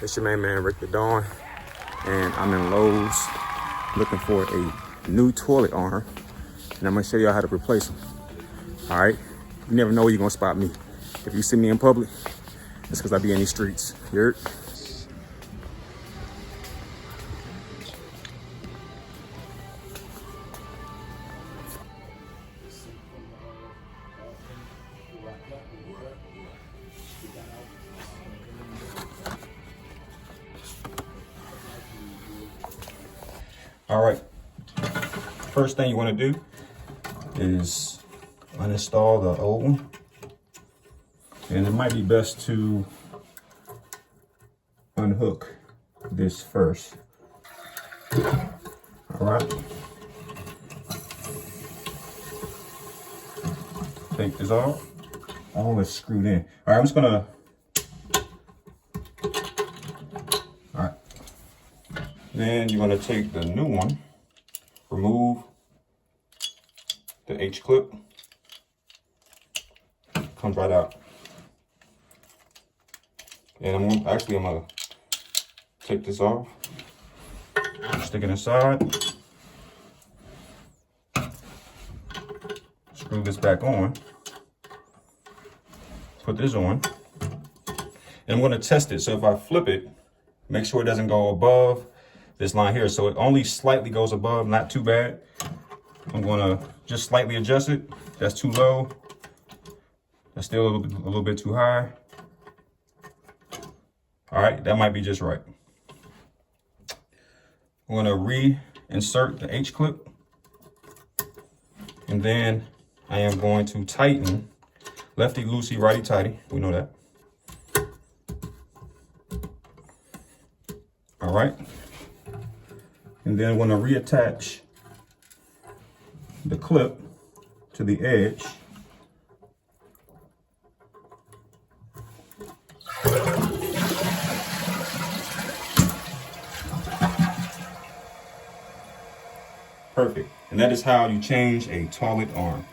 It's your main man, Rick the Dawn, and I'm in Lowe's looking for a new toilet arm, and I'm gonna show y'all how to replace them. All right, you never know where you're gonna spot me. If you see me in public, it's because I be in these streets. You heard? All right, first thing you want to do is uninstall the old one, and it might be best to unhook this first. All right, take this off. All is screwed in. All right, I'm just gonna, all right. Then you're gonna take the new one, remove the H clip, comes right out. And I'm gonna take this off, stick it inside, screw this back on, put this on, and I'm gonna test it. So if I flip it, make sure it doesn't go above this line here. So it only slightly goes above, not too bad. I'm gonna just slightly adjust it. That's too low. That's still a little bit too high. All right, that might be just right. I'm gonna reinsert the H clip, and then I am going to tighten lefty loosey, righty tighty. We know that. All right. And then I'm gonna reattach the clip to the edge. Perfect. And that is how you change a toilet arm.